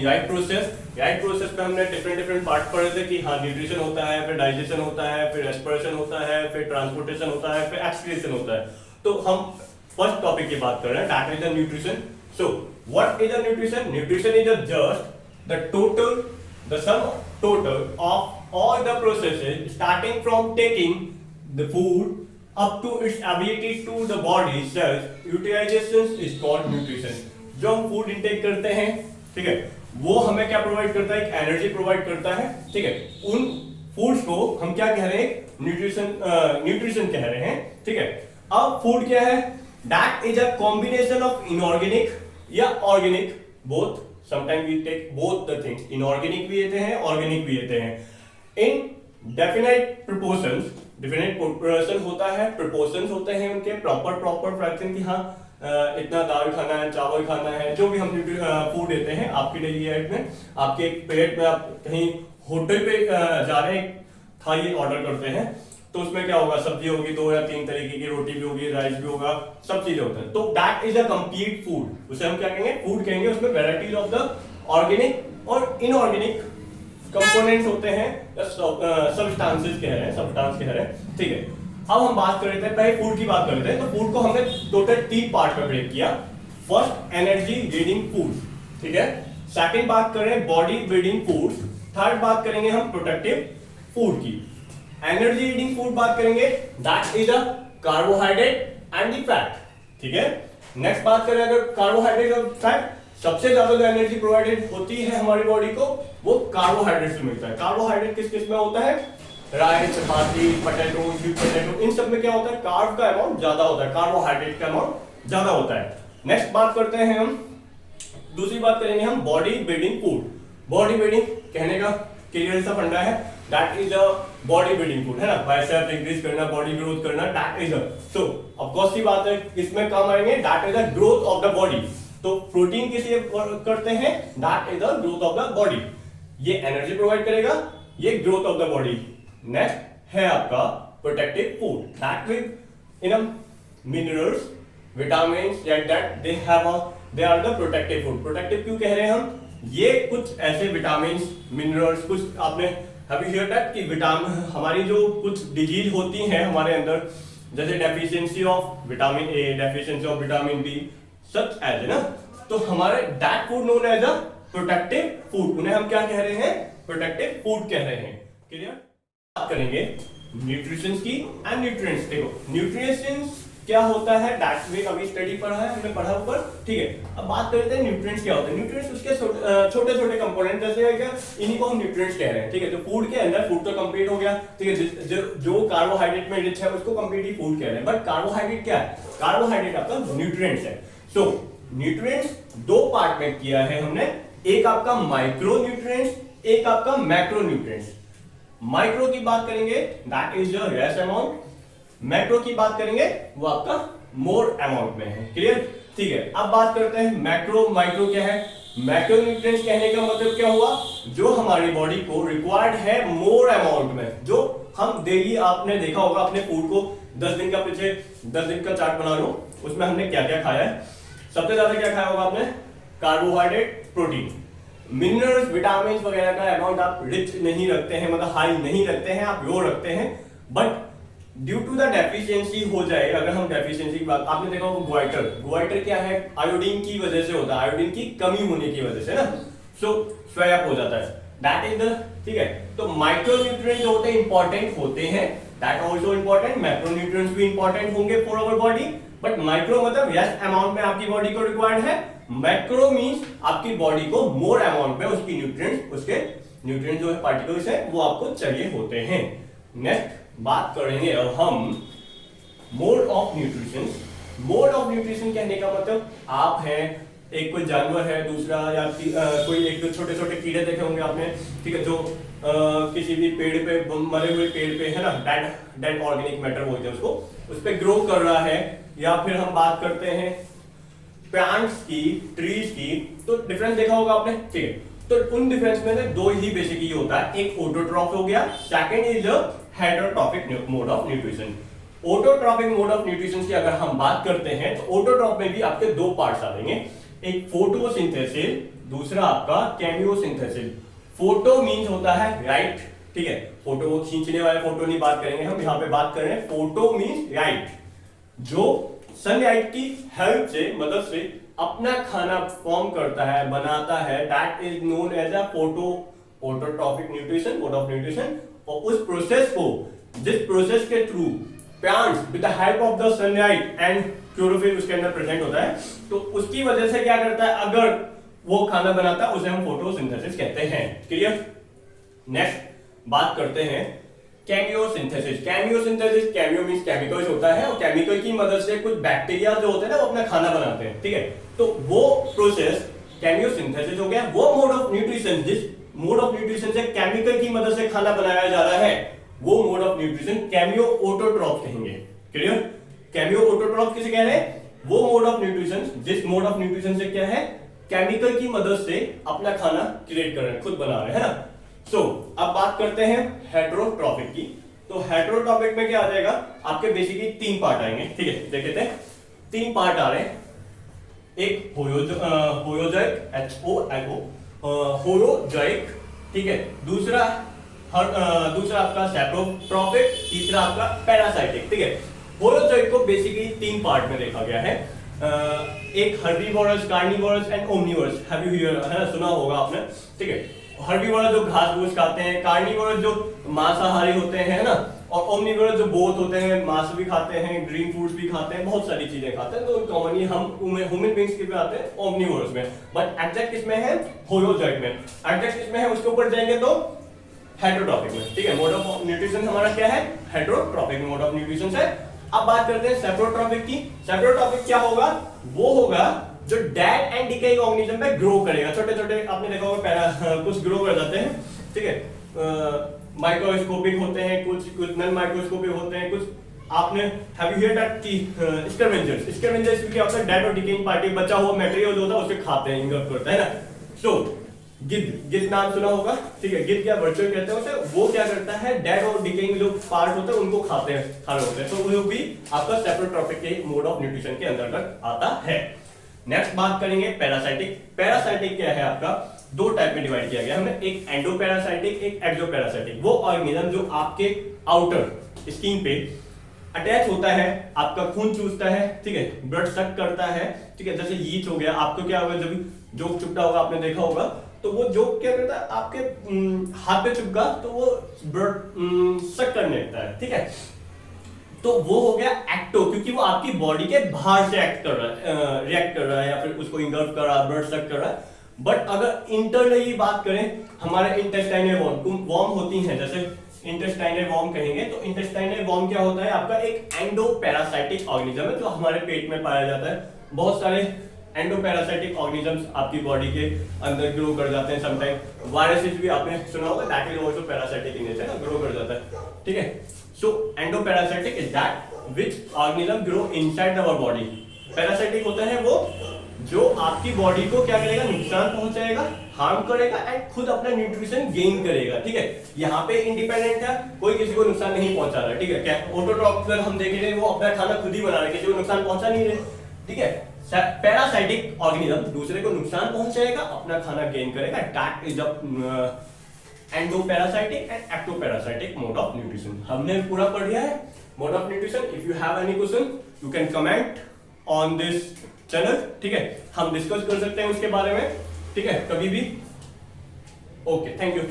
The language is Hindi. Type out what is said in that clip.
राइट प्रोसेस में हमने डिफरेंट पार्ट पढ़े थे कि हाँ न्यूट्रिशन होता है, फिर डाइजेशन होता है, फिर रेस्पिरेशन होता है, फिर ट्रांसपोर्टेशन होता है, फिर एक्सक्रीशन होता है। तो हम फर्स्ट टॉपिक की बात कर रहे हैं, that is the nutrition. So what is the nutrition? Nutrition is just the sum total of all the processes starting from taking the food up to its ability to the body cells utilization is called nutrition। जो हम फूड इंटेक करते हैं, ठीक है, वो हमें क्या प्रोवाइड करता है? एक एनर्जी प्रोवाइड करता है, ठीक है। उन फूड्स को हम क्या कह रहे हैं? न्यूट्रिशन कह रहे हैं, ठीक है। अब फूड क्या है? That is a combination of inorganic या organic, both. Sometimes we take both the things, inorganic भी लेते हैं, organic भी लेते हैं, in definite proportions। definite proportion होता है, proportions होते हैं उनके proper fraction की हाँ इतना दाल खाना है, चावल खाना है, जो भी हम फूड देते हैं आपके डेली लाइफ में। आपके प्लेट में आप कहीं होटल पे जा रहे हैं, थाली ऑर्डर करते हैं, तो उसमें क्या होगा? सब्जी होगी, 2 या 3 तरीके की, रोटी भी होगी, राइस भी होगा, सब चीजें होते हैं। तो that is a complete food. उसे हम क्या कहेंगे? फूड कहेंगे। उसमें वैरायटीज ऑफ द ऑर्गेनिक और इनऑर्गेनिक कंपोनेंट्स होते हैं, सब्सटेंसेस कह रहे हैं, ठीक है। अब हम बात कर रहे थे, पहले फूड की बात कर रहे थे, तो फूड को हमने टोटल 3 पार्ट में ब्रेक किया। फर्स्ट एनर्जी रीडिंग फूड, ठीक है। सेकंड बात कर रहे हैं बॉडी बिल्डिंग फूड्स। थर्ड बात करेंगे हम प्रोडक्टिव फूड की। एनर्जी रीडिंग फूड बात करेंगे, that is a carbohydrate and the fat, ठीक है। नेक्स्ट बात करें अगर कार्बोहाइड्रेट और फैट, सबसे ज्यादा जो एनर्जी प्रोवाइडेड होती है हमारी बॉडी को, वो कार्बोहाइड्रेट से मिलता है। कार्बोहाइड्रेट किस किस में होता है? राइस, चपाती, पोटैटो, स्वीट पोटैटो, इन सब में क्या होता है? कार्ब का अमाउंट ज्यादा होता है, कार्बोहाइड्रेट का अमाउंट ज्यादा होता है। नेक्स्ट बात करते हैं हम, दूसरी बात करेंगे हम body building food. Body building कहने का क्लियर सा फंडा है, that is a body building food, है ना। बाइसेप इंक्रीज करना, बॉडी ग्रोथ करना, that is a, so of course की बात है, किसमें काम आएंगे? That is a growth of the body. तो प्रोटीन किस लिए करते हैं? That is a growth of the body. ये एनर्जी प्रोवाइड करेगा, ये growth of the body. Next है आपका protective food, that with in minerals, vitamins, like that they are the protective food. Protective क्यों कह रहे हैं हम? ये कुछ ऐसे विटामिन्स, मिनरल्स, कुछ आपने हैव यू हर्ड दैट कि विटामिन, हमारी जो कुछ डिजीज होती हैं हमारे अंदर, जैसे deficiency of vitamin A, deficiency of vitamin B, such as, है ना। तो हमारे that food known as a protective food, उन्हें हम क्या कह रहे हैं? प्रोटेक्टिव फूड कह रहे हैं। क्लियर? बात करेंगे न्यूट्रिशंस की एंड न्यूट्रिएंट्स। देखो न्यूट्रिएंट्स क्या होता है, दैट वे अभी स्टडी पढ़ा है हमने, पढ़ा ऊपर, ठीक है। अब बात करते हैं न्यूट्रिएंट्स क्या होते हैं। न्यूट्रिएंट्स उसके छोटे छोटे कंपोनेंट जैसे क्या, इन्हीं को हम न्यूट्रिएंट्स कह रहे हैं, ठीक है। तो फूड के अंदर, फूड तो कंप्लीट हो गया, ठीक है। जो कार्बोहाइड्रेट में रिच है उसको कंप्लीट ही फूड कह रहे हैं। बट कार्बोहाइड्रेट क्या है? कार्बोहाइड्रेट आपका न्यूट्रिएंट्स है। सो न्यूट्रिएंट्स 2 पार्ट में किया है हमने, एक आपका माइक्रो न्यूट्रिएंट्स, एक आपका मैक्रो न्यूट्रिएंट्स। माइक्रो की बात करेंगे, that is the less amount. Macro की बात करेंगे, वो आपका मोर अमाउंट में है। क्लियर? ठीक है। अब बात करते हैं मैक्रो, माइक्रो क्या है? मैक्रो न्यूट्रिएंट्स कहने का मतलब क्या हुआ? जो हमारी बॉडी को रिक्वायर्ड है मोर अमाउंट में, जो हम डेली, आपने देखा होगा अपने फूड को, 10 दिन का पीछे 10 दिन का चार्ट बना लो, उसमें हमने क्या क्या खाया है। सबसे ज्यादा क्या खाया होगा आपने? कार्बोहाइड्रेट, प्रोटीन, मिनरल्स, विटामिन वगैरह का अमाउंट आप रिच नहीं रखते हैं, मतलब हाई नहीं रखते हैं, आप लो रखते हैं। But due to the deficiency हो जाए, अगर हम डेफिशिएंसी की बात, आपने देखा होगा ग्वाइटर क्या है? आयोडीन की वजह से होता है, आयोडीन की कमी होने की वजह से ना, सो स्वैप हो जाता है, दैट इज द, ठीक है। तो माइक्रो न्यूट्रिएंट्स जो होते हैं इंपॉर्टेंट होते हैं, that also important. Macro nutrients भी इंपॉर्टेंट होंगे for our body, but micro मतलब लेस अमाउंट में आपकी बॉडी को रिक्वायर्ड है, मैक्रो मींस आपकी बॉडी को मोर अमाउंट में उसकी न्यूट्रिएंट्स, उसके न्यूट्रिएंट्स जो है पार्टिकल्स है, वो आपको चाहिए होते हैं। नेक्स्ट बात करेंगे अब हम mode of nutrition. Mode of nutrition कहने का मतलब, आप हैं, एक कोई जानवर है, दूसरा या कोई एक छोटे छोटे कीड़े देखे होंगे आपने, ठीक है, जो किसी भी पेड़ पे, मरे हुए पेड़ पे, है ना, डेड ऑर्गेनिक मैटर बोलते हैं उसको, उस पे ग्रो कर रहा है। या फिर हम बात करते हैं प्लांट्स की, ट्रीज की, तो डिफरेंस देखा होगा आपने, ठीक है। तो उन डिफरेंस में से 2 ही बेसिकली होता है, एक ऑटोट्रॉफ हो गया, second is heterotrophic mode of nutrition. Autotrophic mode of nutrition की अगर हम बात करते हैं, तो ऑटोट्रॉफ में भी आपके 2 पार्ट्स आ जाएंगे, एक फोटोसिंथेसिस दूसरा आपका केमियोसिंथेसिस। फोटो मीन्स होता है राइट, ठीक है, फोटो वो खींचने वाले फोटो नहीं बात करेंगे हम, यहाँ पे बात कर रहे हैं फोटो मीन्स राइट, जो सनलाइट की हेल्प से, मदद से अपना खाना फॉर्म करता है, बनाता है, that is known as a phototropic nutrition, mode of nutrition. और उस प्रोसेस को, जिस प्रोसेस के through plants with the help of the sunlight and chlorophyll उसके अंदर प्रेजेंट होता है, तो उसकी वजह से क्या करता है, अगर वो खाना बनाता है उसे हम फोटोसिंथेसिस कहते हैं। क्लियर? नेक्स्ट बात करते हैं केमियोसिंथेसिस। केमियोसिंथेसिस, केमियो मींस केमिकल्स होता है, और केमिकल की मदद से कुछ बैक्टीरिया जो होते हैं ना वो अपना खाना बनाते हैं, ठीक है। तो वो प्रोसेस केमियोसिंथेसिस हो गया। वो मोड ऑफ न्यूट्रिशन, जिस मोड ऑफ न्यूट्रिशन से केमिकल की मदद से खाना बनाया जा रहा है, वो mode of nutrition cameo autotroph कहेंगे। क्लियर? केमियो ऑटोट्रॉफ किसे कह रहे हैं? वो मोड ऑफ न्यूट्रिशन, जिस मोड ऑफ न्यूट्रिशन से क्या है, केमिकल की मदद से अपना खाना क्रिएट कर रहे हैं, खुद बना रहे हैं, है ना। सो अब बात करते हैं हेटेरोट्रॉपिक की। तो हेटेरोट्रॉपिक में क्या आ जाएगा, आपके बेसिकली 3 पार्ट आएंगे, ठीक है, देख लेते हैं। 3 पार्ट आ रहे हैं। एक होयोजोइक, HOLO, होयोजोइक, ठीक है। दूसरा आपका सेप्रोट्रॉपिक, तीसरा आपका पैरासाइटिक, ठीक है। होयोजोइक को बेसिकली 3 पार्ट में देखा गया है। एक herbivorous, carnivorous and omnivorous. Have you hear, है ना, सुना होगा आपने, ठीक है। हर्बीवोरस जो घास फूस खाते हैं, कार्निवोरस जो मांसाहारी होते हैं, है ना, और ओमनिवोरस जो बोथ होते हैं, मांस भी खाते हैं, ग्रीन फूड्स भी खाते हैं, बहुत सारी चीजें खाते हैं। तो कॉमनली हम ह्यूमन बीइंग्स के पे आते हैं ओमनिवोरस में, बट एग्जैक्ट किसमें है, होयोजोइक में। एग्जैक्ट किसमें है, उसके ऊपर जाएंगे तो हेटेरोट्रॉपिक में, ठीक है। मोड ऑफ न्यूट्रिशन हमारा क्या है, हेटेरोट्रॉपिक मोड ऑफ न्यूट्रिशन है। अब बात करते हैं सेप्रोट्रॉपिक की। सेप्रोट्रॉपिक क्या होगा, वो होगा जो डेड एंड डिकेइंग ऑर्गेनिज्म में ग्रो करेगा। छोटे छोटे आपने देखा होगा कुछ ग्रो कर जाते हैं, ठीक है, माइक्रोस्कोपिक होते हैं, कुछ नॉन माइक्रोस्कोपिक होते हैं, कुछ आपने हैव यू हियर दैट की स्कैवेंजर्स क्या होता है, डेड और डिकेइंग पार्टी, बचा हुआ मटेरियल जो होता है उसे खाते हैं, इंगल्फ करता है ना। सो गिद्ध नाम सुना होगा, ठीक है, गिद्ध क्या वर्चुअल कहते हैं उसे, वो क्या करता है, डेड और डिकेइंग जो पार्ट होते हैं उनको खाते हैं, खाने होते हैं। तो वो भी आपका सेप्रोट्रॉपिक के मोड ऑफ न्यूट्रिशन के अंतर्गत आता है। नेक्स्ट बात करेंगे पैरासाइटिक। पैरासाइटिक क्या है, आपका 2 टाइप में डिवाइड किया गया हमने, एक एंडोपैरासाइटिक, एक एक्सोपैरासाइटिक। वो ऑर्गेनिज्म जो आपके आउटर स्किन पे अटैच होता है, आपका खून चूसता है, ठीक है, ब्लड सक करता है, ठीक है। जैसे यीस्ट हो गया, आपको क्या होगा, जब जोक चुपटा होगा, आपने देखा होगा, तो वो जोक क्या करता है, आपके हाथ पे चुपका तो वो ब्लड सक करने लगता है, ठीक है। तो वो हो गया एक्टो, क्योंकि वो आपकी बॉडी के बाहर से रिएक्ट कर रहा है, या फिर उसको इंगल्फ कर रहा है, ब्लड सक कर रहा है। बट अगर इंटरनली बात करें, हमारे इंटेस्टाइनल वॉर्म होती हैं, जैसे इंटेस्टाइनल वॉर्म कहेंगे, तो इंटेस्टाइनल वॉर्म क्या होता है, आपका एक एंडोपैरासाइटिक ऑर्गेनिज्म है जो हमारे पेट में पाया जाता है। बहुत सारे एंडोपैरासाइटिक ऑर्गेनिजम्स आपकी बॉडी के अंदर ग्रो कर जाते हैं। समटाइम वायरसेस भी आपने सुना होगा, that is also parasitic in nature, grow कर जाता है, ठीक है। So endoparasitic is that which organism grow inside our body. Parasitic होता है वो जो आपकी बॉडी को क्या करेगा, नुकसान पहुंचाएगा, हार्म करेगा एंड खुद अपना न्यूट्रिशन गेन करेगा, ठीक है। यहाँ पे इंडिपेंडेंट है, कोई किसी को नुकसान नहीं पहुंचा रहा है, ठीक है। क्या ऑटोट्रॉफ अगर हम देख रहे हैं, वो अपना खाना खुद ही बना रहे हैं, किसी को नुकसान पहुंचा नहीं रहे, ठीक है। पैरासाइटिक ऑर्गेनिज्म दूसरे को नुकसान पहुंचाएगा, अपना खाना गेन करेगा, that is endoparasitic and ectoparasitic mode of nutrition. हमने पूरा पढ़ लिया है mode of nutrition. If you have any question you can comment on this channel, ठीक है, हम डिस्कस कर सकते हैं उसके बारे में, ठीक है, कभी भी। Okay, thank you.